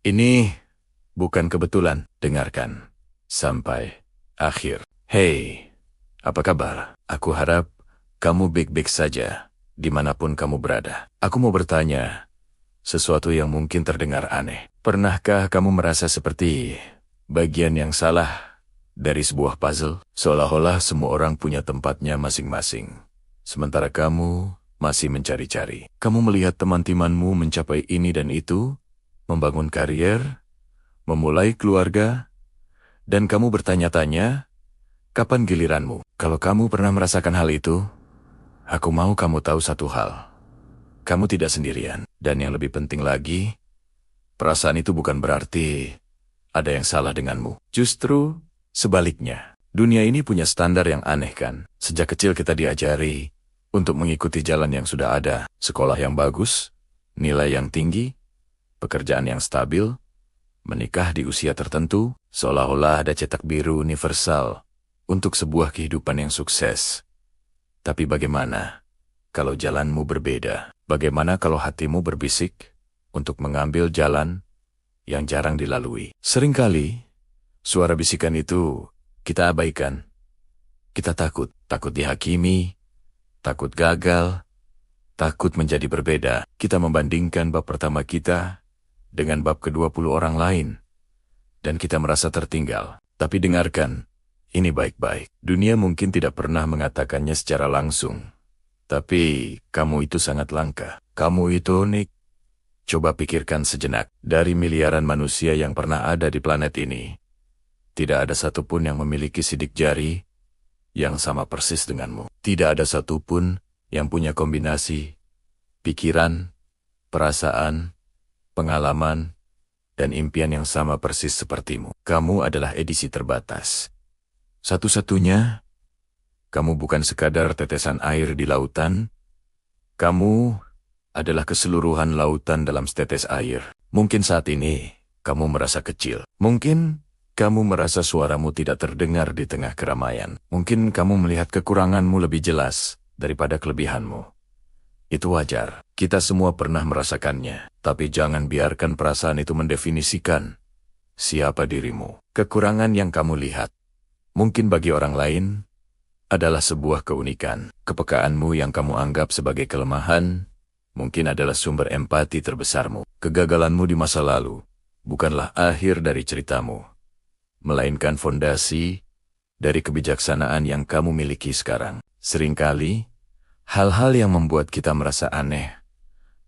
Ini bukan kebetulan, dengarkan. Sampai akhir. Hei, apa kabar? Aku harap kamu baik-baik saja, dimanapun kamu berada. Aku mau bertanya sesuatu yang mungkin terdengar aneh. Pernahkah kamu merasa seperti bagian yang salah dari sebuah puzzle? Seolah-olah semua orang punya tempatnya masing-masing. Sementara kamu masih mencari-cari. Kamu melihat teman-temanmu mencapai ini dan itu, membangun karier, memulai keluarga, dan kamu bertanya-tanya, kapan giliranmu? Kalau kamu pernah merasakan hal itu, aku mau kamu tahu satu hal. Kamu tidak sendirian. Dan yang lebih penting lagi, perasaan itu bukan berarti ada yang salah denganmu. Justru sebaliknya. Dunia ini punya standar yang aneh kan. Sejak kecil kita diajari untuk mengikuti jalan yang sudah ada. Sekolah yang bagus, nilai yang tinggi, pekerjaan yang stabil, menikah di usia tertentu, seolah-olah ada cetak biru universal untuk sebuah kehidupan yang sukses. Tapi bagaimana kalau jalanmu berbeda? Bagaimana kalau hatimu berbisik untuk mengambil jalan yang jarang dilalui? Seringkali, suara bisikan itu kita abaikan. Kita takut dihakimi, takut gagal, takut menjadi berbeda. Kita membandingkan bab pertama kita dengan bab ke-20 orang lain. Dan kita merasa tertinggal. Tapi dengarkan, ini baik-baik. Dunia mungkin tidak pernah mengatakannya secara langsung. Tapi kamu itu sangat langka. Kamu itu unik. Coba pikirkan sejenak. Dari miliaran manusia yang pernah ada di planet ini, tidak ada satupun yang memiliki sidik jari yang sama persis denganmu. Tidak ada satupun yang punya kombinasi pikiran, perasaan, pengalaman, dan impian yang sama persis sepertimu. Kamu adalah edisi terbatas. Satu-satunya, kamu bukan sekadar tetesan air di lautan. Kamu adalah keseluruhan lautan dalam setetes air. Mungkin saat ini, kamu merasa kecil. Mungkin kamu merasa suaramu tidak terdengar di tengah keramaian. Mungkin kamu melihat kekuranganmu lebih jelas daripada kelebihanmu. Itu wajar. Kita semua pernah merasakannya. Tapi jangan biarkan perasaan itu mendefinisikan siapa dirimu. Kekurangan yang kamu lihat, mungkin bagi orang lain, adalah sebuah keunikan. Kepekaanmu yang kamu anggap sebagai kelemahan, mungkin adalah sumber empati terbesarmu. Kegagalanmu di masa lalu, bukanlah akhir dari ceritamu, melainkan fondasi dari kebijaksanaan yang kamu miliki sekarang. Seringkali, hal-hal yang membuat kita merasa aneh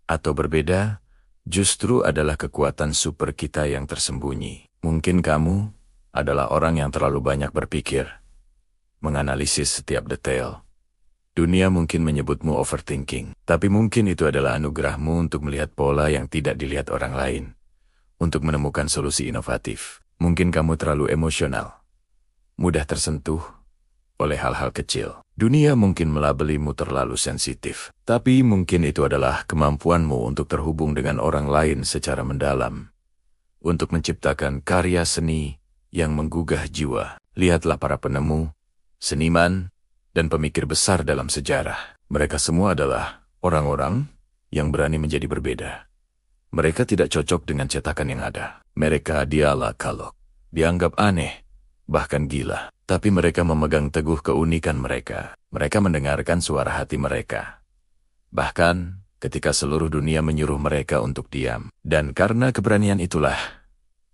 atau berbeda justru adalah kekuatan super kita yang tersembunyi. Mungkin kamu adalah orang yang terlalu banyak berpikir, menganalisis setiap detail. Dunia mungkin menyebutmu overthinking, tapi mungkin itu adalah anugerahmu untuk melihat pola yang tidak dilihat orang lain, untuk menemukan solusi inovatif. Mungkin kamu terlalu emosional, mudah tersentuh oleh hal-hal kecil. Dunia mungkin melabelimu terlalu sensitif, tapi mungkin itu adalah kemampuanmu untuk terhubung dengan orang lain secara mendalam, untuk menciptakan karya seni yang menggugah jiwa. Lihatlah para penemu, seniman, dan pemikir besar dalam sejarah. Mereka semua adalah orang-orang yang berani menjadi berbeda. Mereka tidak cocok dengan cetakan yang ada. Mereka dialog-alog, dianggap aneh, bahkan gila. Tapi mereka memegang teguh keunikan mereka. Mereka mendengarkan suara hati mereka. Bahkan ketika seluruh dunia menyuruh mereka untuk diam. Dan karena keberanian itulah,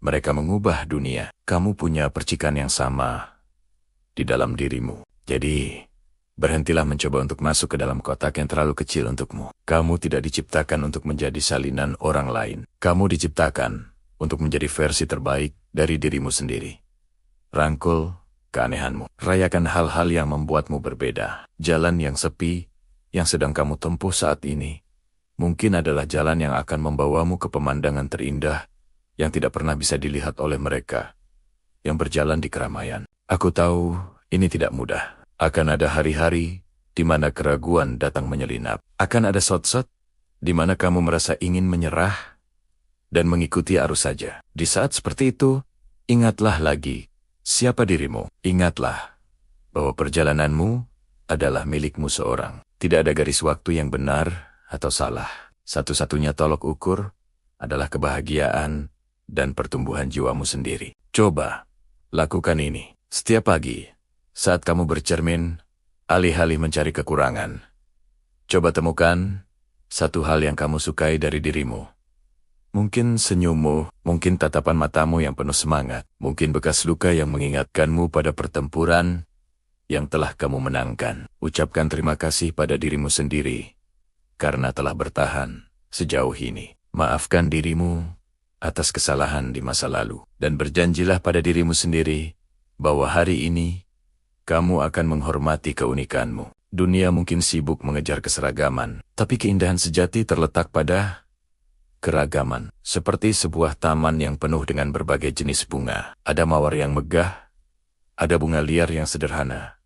mereka mengubah dunia. Kamu punya percikan yang sama di dalam dirimu. Jadi, berhentilah mencoba untuk masuk ke dalam kotak yang terlalu kecil untukmu. Kamu tidak diciptakan untuk menjadi salinan orang lain. Kamu diciptakan untuk menjadi versi terbaik dari dirimu sendiri. Rangkul keanehanmu. Rayakan hal-hal yang membuatmu berbeda. Jalan yang sepi yang sedang kamu tempuh saat ini mungkin adalah jalan yang akan membawamu ke pemandangan terindah yang tidak pernah bisa dilihat oleh mereka yang berjalan di keramaian. Aku tahu ini tidak mudah. Akan ada hari-hari di mana keraguan datang menyelinap. Akan ada shot-shot di mana kamu merasa ingin menyerah dan mengikuti arus saja. Di saat seperti itu, ingatlah lagi siapa dirimu. Ingatlah bahwa perjalananmu adalah milikmu seorang. Tidak ada garis waktu yang benar atau salah. Satu-satunya tolok ukur adalah kebahagiaan dan pertumbuhan jiwamu sendiri. Coba, lakukan ini. Setiap pagi, saat kamu bercermin, alih-alih mencari kekurangan, coba temukan satu hal yang kamu sukai dari dirimu. Mungkin senyummu, mungkin tatapan matamu yang penuh semangat, mungkin bekas luka yang mengingatkanmu pada pertempuran yang telah kamu menangkan. Ucapkan terima kasih pada dirimu sendiri karena telah bertahan sejauh ini. Maafkan dirimu atas kesalahan di masa lalu dan berjanjilah pada dirimu sendiri bahwa hari ini kamu akan menghormati keunikanmu. Dunia mungkin sibuk mengejar keseragaman, tapi keindahan sejati terletak pada keragaman. Seperti sebuah taman yang penuh dengan berbagai jenis bunga. Ada mawar yang megah, ada bunga liar yang sederhana,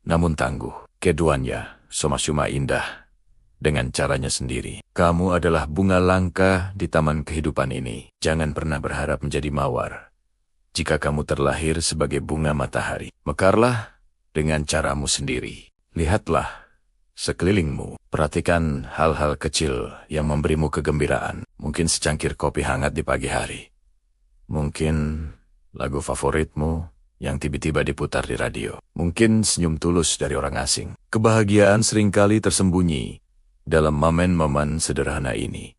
namun tangguh. Keduanya sama-sama indah dengan caranya sendiri. Kamu adalah bunga langka di taman kehidupan ini. Jangan pernah berharap menjadi mawar. Jika kamu terlahir sebagai bunga matahari, mekarlah dengan caramu sendiri. Lihatlah sekelilingmu. Perhatikan hal-hal kecil yang memberimu kegembiraan. Mungkin secangkir kopi hangat di pagi hari. Mungkin lagu favoritmu yang tiba-tiba diputar di radio. Mungkin senyum tulus dari orang asing. Kebahagiaan seringkali tersembunyi dalam momen-momen sederhana ini.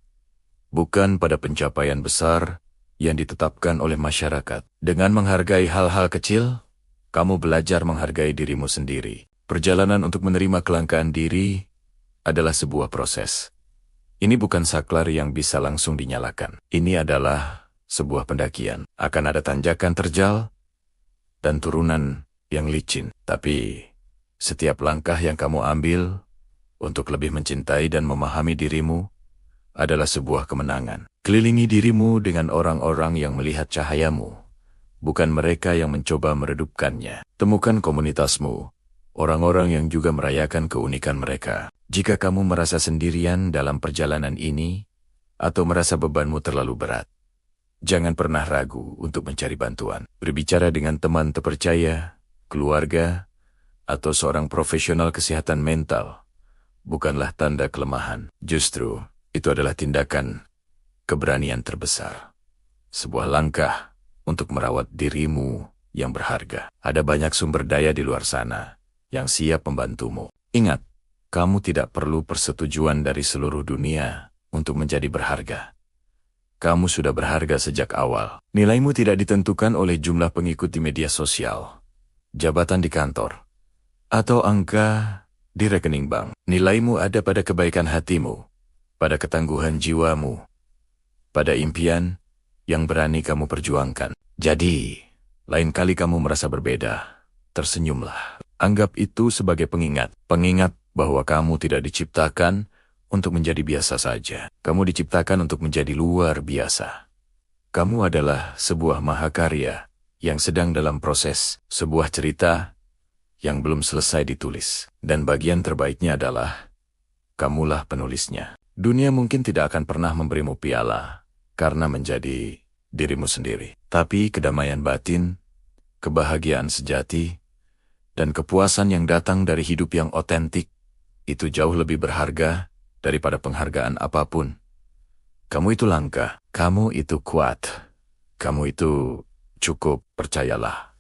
Bukan pada pencapaian besar yang ditetapkan oleh masyarakat. Dengan menghargai hal-hal kecil, kamu belajar menghargai dirimu sendiri. Perjalanan untuk menerima kelangkaan diri adalah sebuah proses. Ini bukan saklar yang bisa langsung dinyalakan. Ini adalah sebuah pendakian. Akan ada tanjakan terjal dan turunan yang licin. Tapi setiap langkah yang kamu ambil untuk lebih mencintai dan memahami dirimu adalah sebuah kemenangan. Kelilingi dirimu dengan orang-orang yang melihat cahayamu, bukan mereka yang mencoba meredupkannya. Temukan komunitasmu, orang-orang yang juga merayakan keunikan mereka. Jika kamu merasa sendirian dalam perjalanan ini, atau merasa bebanmu terlalu berat, jangan pernah ragu untuk mencari bantuan. Berbicara dengan teman terpercaya, keluarga, atau seorang profesional kesehatan mental bukanlah tanda kelemahan. Justru, itu adalah tindakan keberanian terbesar. Sebuah langkah untuk merawat dirimu yang berharga. Ada banyak sumber daya di luar sana yang siap membantumu. Ingat, kamu tidak perlu persetujuan dari seluruh dunia untuk menjadi berharga. Kamu sudah berharga sejak awal. Nilaimu tidak ditentukan oleh jumlah pengikut di media sosial, jabatan di kantor, atau angka di rekening bank. Nilaimu ada pada kebaikan hatimu, pada ketangguhan jiwamu, pada impian yang berani kamu perjuangkan. Jadi, lain kali kamu merasa berbeda, tersenyumlah. Anggap itu sebagai pengingat. Pengingat bahwa kamu tidak diciptakan untuk menjadi biasa saja. Kamu diciptakan untuk menjadi luar biasa. Kamu adalah sebuah mahakarya yang sedang dalam proses, sebuah cerita yang belum selesai ditulis. Dan bagian terbaiknya adalah, kamulah penulisnya. Dunia mungkin tidak akan pernah memberimu piala karena menjadi dirimu sendiri. Tapi kedamaian batin, kebahagiaan sejati, dan kepuasan yang datang dari hidup yang otentik, itu jauh lebih berharga daripada penghargaan apapun. Kamu itu langka, kamu itu kuat, kamu itu cukup, percayalah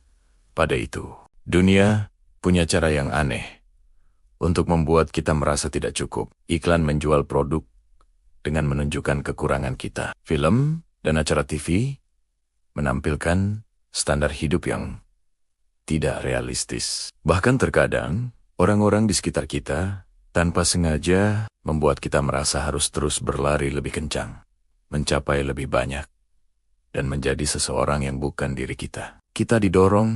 pada itu. Dunia punya cara yang aneh untuk membuat kita merasa tidak cukup. Iklan menjual produk dengan menunjukkan kekurangan kita. Film dan acara TV menampilkan standar hidup yang tidak realistis. Bahkan terkadang, orang-orang di sekitar kita tanpa sengaja membuat kita merasa harus terus berlari lebih kencang, mencapai lebih banyak, dan menjadi seseorang yang bukan diri kita. Kita didorong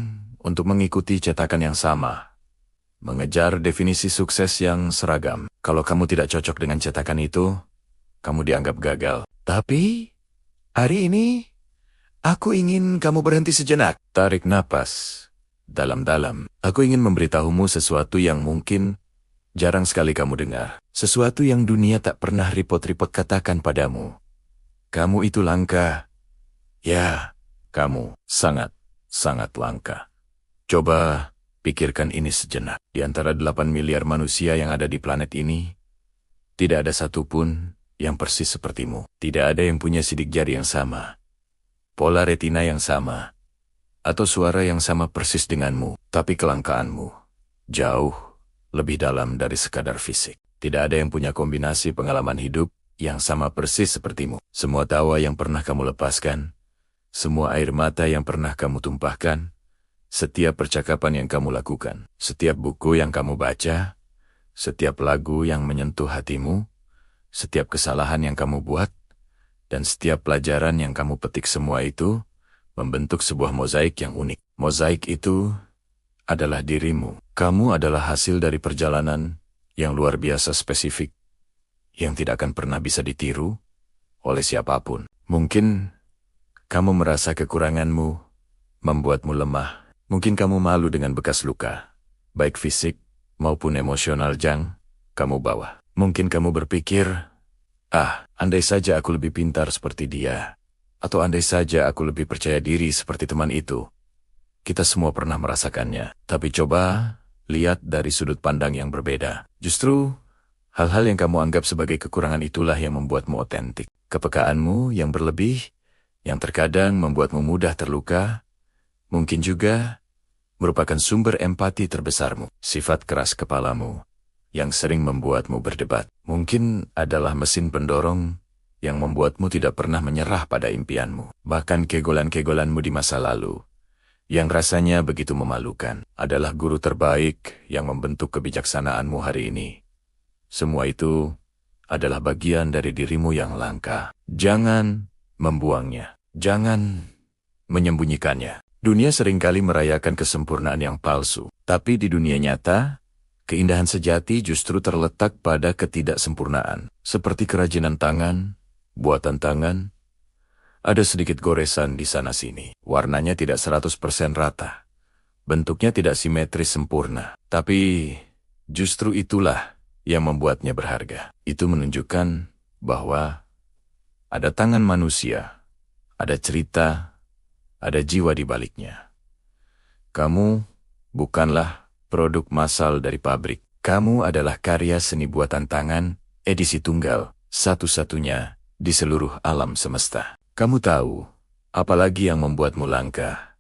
untuk mengikuti cetakan yang sama, mengejar definisi sukses yang seragam. Kalau kamu tidak cocok dengan cetakan itu, kamu dianggap gagal. Tapi, hari ini, aku ingin kamu berhenti sejenak. Tarik napas dalam-dalam. Aku ingin memberitahumu sesuatu yang mungkin jarang sekali kamu dengar. Sesuatu yang dunia tak pernah ripot-ripot katakan padamu. Kamu itu langka. Ya, kamu sangat langka. Coba pikirkan ini sejenak. Di antara 8 miliar manusia yang ada di planet ini, tidak ada satupun yang persis sepertimu. Tidak ada yang punya sidik jari yang sama. pola retina yang sama, atau suara yang sama persis denganmu, tapi kelangkaanmu jauh lebih dalam dari sekadar fisik. Tidak ada yang punya kombinasi pengalaman hidup yang sama persis sepertimu. Semua tawa yang pernah kamu lepaskan, semua air mata yang pernah kamu tumpahkan, setiap percakapan yang kamu lakukan, setiap buku yang kamu baca, setiap lagu yang menyentuh hatimu, setiap kesalahan yang kamu buat, dan setiap pelajaran yang kamu petik, semua itu membentuk sebuah mozaik yang unik. Mozaik itu adalah dirimu. Kamu adalah hasil dari perjalanan yang luar biasa spesifik, yang tidak akan pernah bisa ditiru oleh siapapun. Mungkin kamu merasa kekuranganmu membuatmu lemah. Mungkin kamu malu dengan bekas luka, baik fisik maupun emosional yang kamu bawa. Mungkin kamu berpikir, andai saja aku lebih pintar seperti dia, atau andai saja aku lebih percaya diri seperti teman itu. Kita semua pernah merasakannya, tapi coba lihat dari sudut pandang yang berbeda. Justru, hal-hal yang kamu anggap sebagai kekurangan itulah yang membuatmu otentik. Kepekaanmu yang berlebih, yang terkadang membuatmu mudah terluka, mungkin juga merupakan sumber empati terbesarmu. Sifat keras kepalamu yang sering membuatmu berdebat, mungkin adalah mesin pendorong yang membuatmu tidak pernah menyerah pada impianmu. Bahkan kegolan-kegolanmu di masa lalu, yang rasanya begitu memalukan, adalah guru terbaik yang membentuk kebijaksanaanmu hari ini. Semua itu adalah bagian dari dirimu yang langka. Jangan membuangnya. Jangan menyembunyikannya. Dunia seringkali merayakan kesempurnaan yang palsu, tapi di dunia nyata, keindahan sejati justru terletak pada ketidaksempurnaan. Seperti kerajinan tangan, buatan tangan, ada sedikit goresan di sana-sini. Warnanya tidak 100% rata. Bentuknya tidak simetris sempurna. Tapi justru itulah yang membuatnya berharga. Itu menunjukkan bahwa ada tangan manusia, ada cerita, ada jiwa di baliknya. Kamu bukanlah produk massal dari pabrik. Kamu adalah karya seni buatan tangan, edisi tunggal, satu-satunya di seluruh alam semesta. Kamu tahu, apalagi yang membuatmu langka?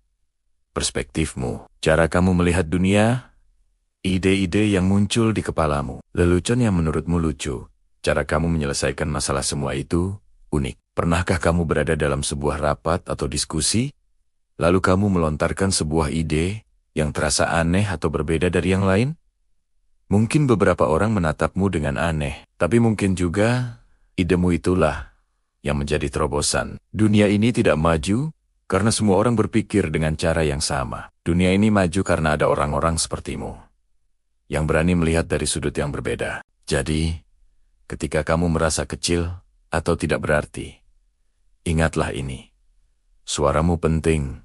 Perspektifmu, cara kamu melihat dunia, ide-ide yang muncul di kepalamu, lelucon yang menurutmu lucu, cara kamu menyelesaikan masalah, semua itu unik. Pernahkah kamu berada dalam sebuah rapat atau diskusi, lalu kamu melontarkan sebuah ide yang terasa aneh atau berbeda dari yang lain? Mungkin beberapa orang menatapmu dengan aneh, tapi mungkin juga idemu itulah yang menjadi terobosan. Dunia ini tidak maju karena semua orang berpikir dengan cara yang sama. Dunia ini maju karena ada orang-orang sepertimu yang berani melihat dari sudut yang berbeda. Jadi, ketika kamu merasa kecil atau tidak berarti, ingatlah ini. Suaramu penting,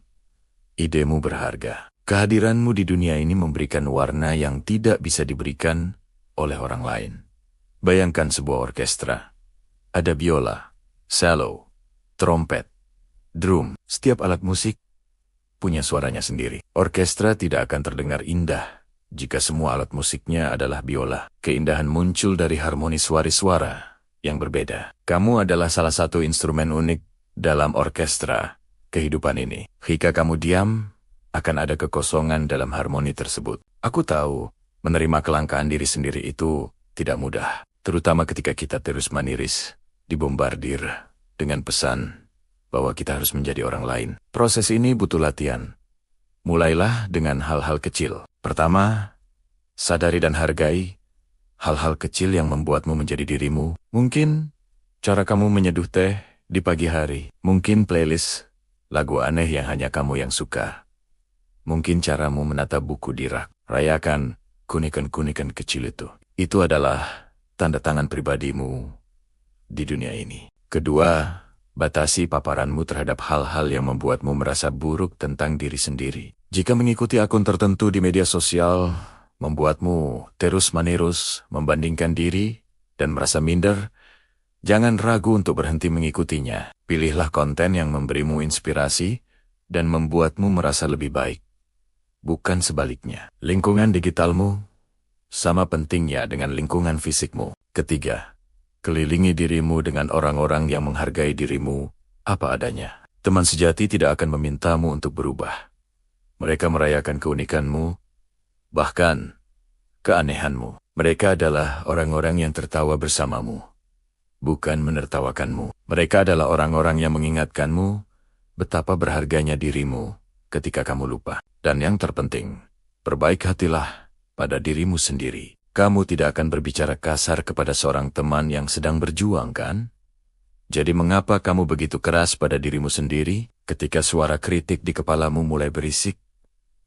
idemu berharga. Kehadiranmu di dunia ini memberikan warna yang tidak bisa diberikan oleh orang lain. Bayangkan sebuah orkestra. Ada biola, cello, trompet, drum. Setiap alat musik punya suaranya sendiri. Orkestra tidak akan terdengar indah jika semua alat musiknya adalah biola. Keindahan muncul dari harmoni suara-suara yang berbeda. Kamu adalah salah satu instrumen unik dalam orkestra kehidupan ini. Jika kamu diam, akan ada kekosongan dalam harmoni tersebut. Aku tahu, menerima kelangkaan diri sendiri itu tidak mudah. Terutama ketika kita terus-menerus dibombardir dengan pesan bahwa kita harus menjadi orang lain. Proses ini butuh latihan. Mulailah dengan hal-hal kecil. Pertama, sadari dan hargai hal-hal kecil yang membuatmu menjadi dirimu. Mungkin cara kamu menyeduh teh di pagi hari. Mungkin playlist lagu aneh yang hanya kamu yang suka. Mungkin caramu menata buku di rak. Rayakan keunikan-keunikan kecil itu. Itu adalah tanda tangan pribadimu di dunia ini. Kedua, batasi paparanmu terhadap hal-hal yang membuatmu merasa buruk tentang diri sendiri. Jika mengikuti akun tertentu di media sosial membuatmu terus-menerus membandingkan diri dan merasa minder, jangan ragu untuk berhenti mengikutinya. Pilihlah konten yang memberimu inspirasi dan membuatmu merasa lebih baik. Bukan sebaliknya. Lingkungan digitalmu sama pentingnya dengan lingkungan fisikmu. Ketiga, kelilingi dirimu dengan orang-orang yang menghargai dirimu apa adanya. Teman sejati tidak akan memintamu untuk berubah. Mereka merayakan keunikanmu, bahkan keanehanmu. Mereka adalah orang-orang yang tertawa bersamamu, bukan menertawakanmu. Mereka adalah orang-orang yang mengingatkanmu betapa berharganya dirimu ketika kamu lupa. Dan yang terpenting, berbaik hatilah pada dirimu sendiri. Kamu tidak akan berbicara kasar kepada seorang teman yang sedang berjuang, kan? Jadi mengapa kamu begitu keras pada dirimu sendiri ketika suara kritik di kepalamu mulai berisik?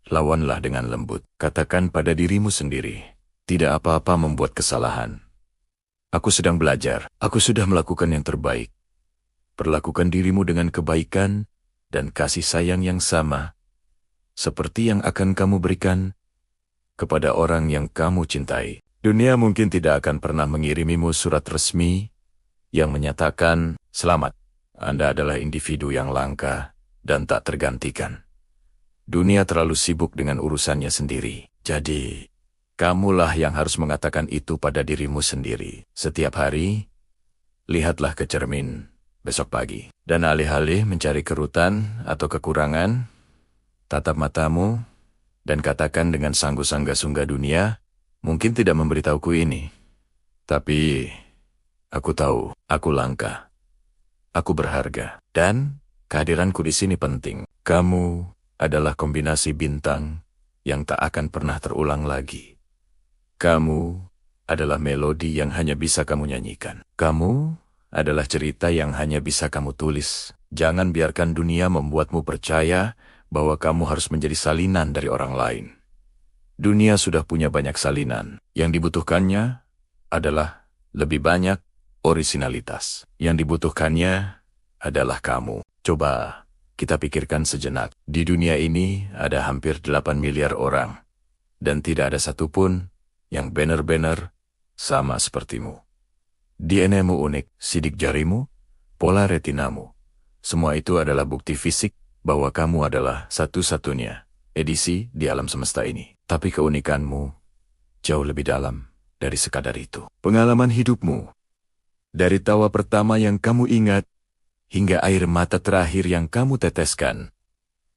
Lawanlah dengan lembut. Katakan pada dirimu sendiri, tidak apa-apa membuat kesalahan. Aku sedang belajar. Aku sudah melakukan yang terbaik. Perlakukan dirimu dengan kebaikan dan kasih sayang yang sama, seperti yang akan kamu berikan kepada orang yang kamu cintai. Dunia mungkin tidak akan pernah mengirimimu surat resmi yang menyatakan, "Selamat, Anda adalah individu yang langka dan tak tergantikan." Dunia terlalu sibuk dengan urusannya sendiri. Jadi, kamulah yang harus mengatakan itu pada dirimu sendiri. Setiap hari, lihatlah ke cermin besok pagi. Dan alih-alih mencari kerutan atau kekurangan, tatap matamu dan katakan dengan sangga-sangga dunia, mungkin tidak memberitahuku ini. Tapi, aku tahu, aku langka. Aku berharga. Dan kehadiranku di sini penting. Kamu adalah kombinasi bintang yang tak akan pernah terulang lagi. Kamu adalah melodi yang hanya bisa kamu nyanyikan. Kamu adalah cerita yang hanya bisa kamu tulis. Jangan biarkan dunia membuatmu percaya bahwa kamu harus menjadi salinan dari orang lain. Dunia sudah punya banyak salinan. Yang dibutuhkannya adalah lebih banyak orisinalitas. Yang dibutuhkannya adalah kamu. Coba kita pikirkan sejenak. Di dunia ini ada hampir 8 miliar orang. Dan tidak ada satupun yang benar-benar sama sepertimu. DNA-mu unik, sidik jarimu, pola retinamu. Semua itu adalah bukti fisik bahwa kamu adalah satu-satunya edisi di alam semesta ini. Tapi keunikanmu jauh lebih dalam dari sekadar itu. Pengalaman hidupmu, dari tawa pertama yang kamu ingat, hingga air mata terakhir yang kamu teteskan,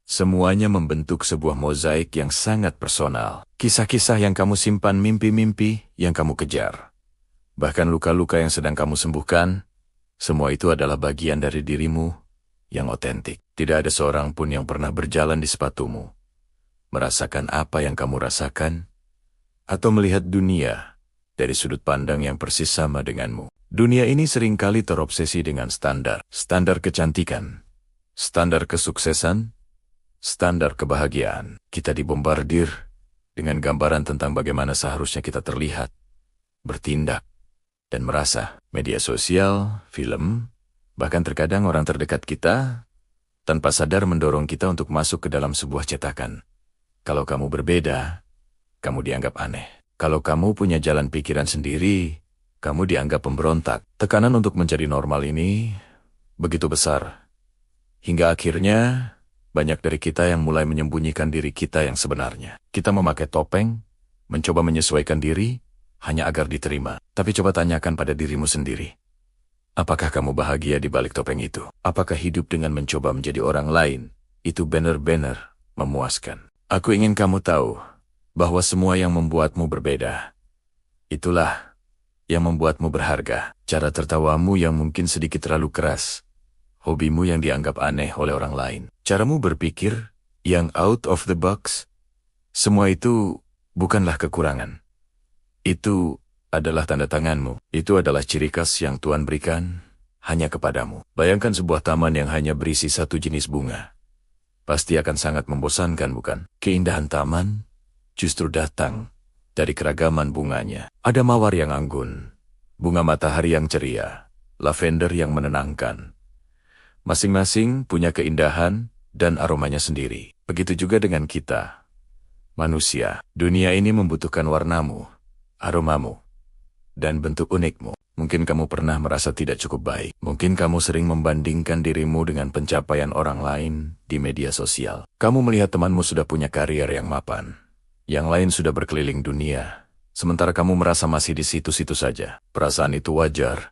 semuanya membentuk sebuah mozaik yang sangat personal. Kisah-kisah yang kamu simpan, mimpi-mimpi yang kamu kejar, bahkan luka-luka yang sedang kamu sembuhkan, semua itu adalah bagian dari dirimu yang otentik. Tidak ada seorang pun yang pernah berjalan di sepatumu, merasakan apa yang kamu rasakan, atau melihat dunia dari sudut pandang yang persis sama denganmu. Dunia ini seringkali terobsesi dengan standar. Standar kecantikan, standar kesuksesan, standar kebahagiaan. Kita dibombardir dengan gambaran tentang bagaimana seharusnya kita terlihat, bertindak, dan merasa. Media sosial, film, bahkan terkadang orang terdekat kita, tanpa sadar mendorong kita untuk masuk ke dalam sebuah cetakan. Kalau kamu berbeda, kamu dianggap aneh. Kalau kamu punya jalan pikiran sendiri, kamu dianggap pemberontak. Tekanan untuk menjadi normal ini begitu besar, hingga akhirnya banyak dari kita yang mulai menyembunyikan diri kita yang sebenarnya. Kita memakai topeng, mencoba menyesuaikan diri, hanya agar diterima. Tapi coba tanyakan pada dirimu sendiri. Apakah kamu bahagia di balik topeng itu? Apakah hidup dengan mencoba menjadi orang lain itu benar-benar memuaskan? Aku ingin kamu tahu bahwa semua yang membuatmu berbeda, itulah yang membuatmu berharga. Cara tertawamu yang mungkin sedikit terlalu keras, hobimu yang dianggap aneh oleh orang lain, caramu berpikir yang out of the box, semua itu bukanlah kekurangan. Itu adalah tanda tanganmu. Itu adalah ciri khas yang Tuhan berikan hanya kepadamu. Bayangkan sebuah taman yang hanya berisi satu jenis bunga. Pasti akan sangat membosankan, bukan? Keindahan taman justru datang dari keragaman bunganya. Ada mawar yang anggun, bunga matahari yang ceria, lavender yang menenangkan. Masing-masing punya keindahan dan aromanya sendiri. Begitu juga dengan kita, manusia. Dunia ini membutuhkan warnamu, aromamu, dan bentuk unikmu. Mungkin kamu pernah merasa tidak cukup baik. Mungkin kamu sering membandingkan dirimu dengan pencapaian orang lain di media sosial. Kamu melihat temanmu sudah punya karier yang mapan. Yang lain sudah berkeliling dunia. Sementara kamu merasa masih di situ-situ saja. Perasaan itu wajar.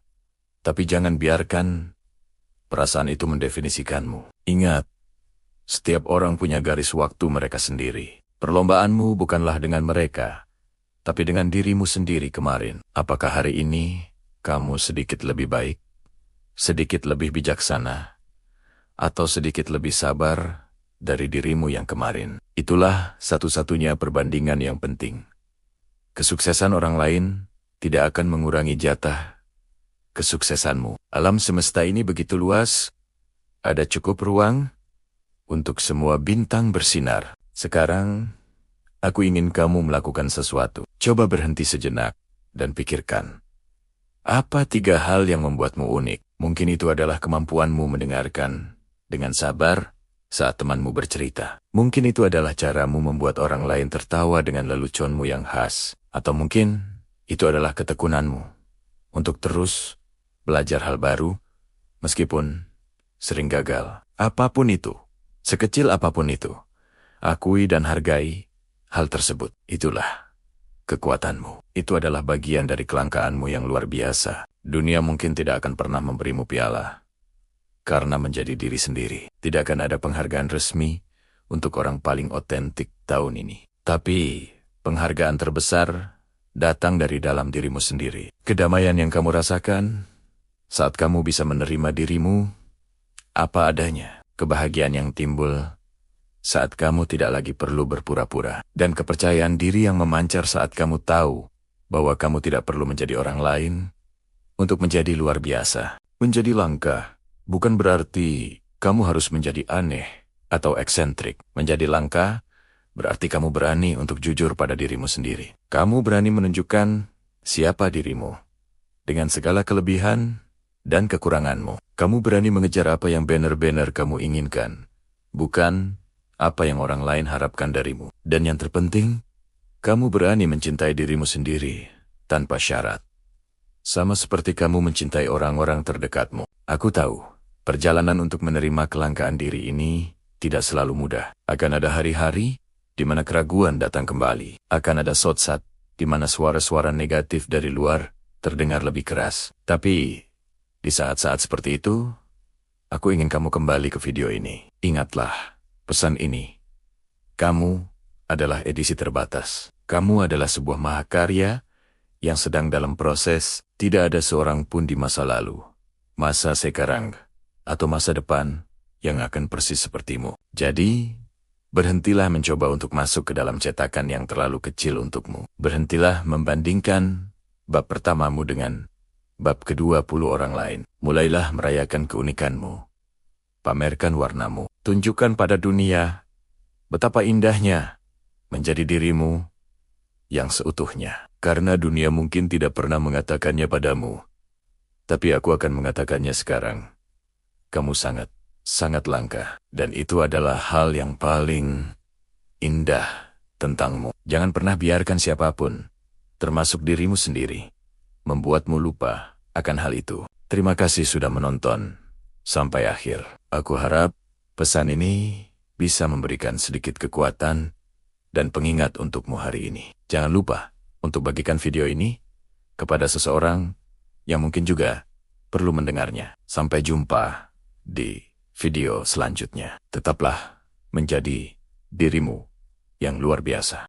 Tapi jangan biarkan Perasaan itu mendefinisikanmu. Ingat, setiap orang punya garis waktu mereka sendiri. Perlombaanmu bukanlah dengan mereka, tapi dengan dirimu sendiri kemarin. Apakah hari ini kamu sedikit lebih baik, sedikit lebih bijaksana, atau sedikit lebih sabar dari dirimu yang kemarin? Itulah satu-satunya perbandingan yang penting. Kesuksesan orang lain tidak akan mengurangi jatah kesuksesanmu. Alam semesta ini begitu luas, ada cukup ruang untuk semua bintang bersinar. Sekarang, aku ingin kamu melakukan sesuatu. Coba berhenti sejenak dan pikirkan. Apa 3 hal yang membuatmu unik? Mungkin itu adalah kemampuanmu mendengarkan dengan sabar saat temanmu bercerita. Mungkin itu adalah caramu membuat orang lain tertawa dengan leluconmu yang khas. Atau mungkin itu adalah ketekunanmu untuk terus belajar hal baru meskipun sering gagal. Apapun itu, sekecil apapun itu, akui dan hargai hal tersebut. Itulah kekuatanmu. Itu adalah bagian dari kelangkaanmu yang luar biasa. Dunia mungkin tidak akan pernah memberimu piala karena menjadi diri sendiri. Tidak akan ada penghargaan resmi untuk orang paling otentik tahun ini. Tapi penghargaan terbesar datang dari dalam dirimu sendiri. Kedamaian yang kamu rasakan saat kamu bisa menerima dirimu apa adanya. Kebahagiaan yang timbul saat kamu tidak lagi perlu berpura-pura. Dan kepercayaan diri yang memancar saat kamu tahu bahwa kamu tidak perlu menjadi orang lain untuk menjadi luar biasa. Menjadi langka bukan berarti kamu harus menjadi aneh atau eksentrik. Menjadi langka berarti kamu berani untuk jujur pada dirimu sendiri. Kamu berani menunjukkan siapa dirimu dengan segala kelebihan dan kekuranganmu. Kamu berani mengejar apa yang benar-benar kamu inginkan, bukan apa yang orang lain harapkan darimu. Dan yang terpenting, kamu berani mencintai dirimu sendiri tanpa syarat. Sama seperti kamu mencintai orang-orang terdekatmu. Aku tahu, perjalanan untuk menerima kelangkaan diri ini tidak selalu mudah. Akan ada hari-hari di mana keraguan datang kembali. Akan ada saat di mana suara-suara negatif dari luar terdengar lebih keras. Tapi di saat-saat seperti itu, aku ingin kamu kembali ke video ini. Ingatlah pesan ini. Kamu adalah edisi terbatas. Kamu adalah sebuah mahakarya yang sedang dalam proses. Tidak ada seorang pun di masa lalu, masa sekarang, atau masa depan yang akan persis sepertimu. Jadi, berhentilah mencoba untuk masuk ke dalam cetakan yang terlalu kecil untukmu. Berhentilah membandingkan bab pertamamu dengan bab ke-20 orang lain. Mulailah merayakan keunikanmu. Pamerkan warnamu. Tunjukkan pada dunia betapa indahnya menjadi dirimu yang seutuhnya. Karena dunia mungkin tidak pernah mengatakannya padamu, tapi aku akan mengatakannya sekarang. Kamu sangat, sangat langka. Dan itu adalah hal yang paling indah tentangmu. Jangan pernah biarkan siapapun, termasuk dirimu sendiri, membuatmu lupa akan hal itu. Terima kasih sudah menonton sampai akhir. Aku harap pesan ini bisa memberikan sedikit kekuatan dan pengingat untukmu hari ini. Jangan lupa untuk bagikan video ini kepada seseorang yang mungkin juga perlu mendengarnya. Sampai jumpa di video selanjutnya. Tetaplah menjadi dirimu yang luar biasa.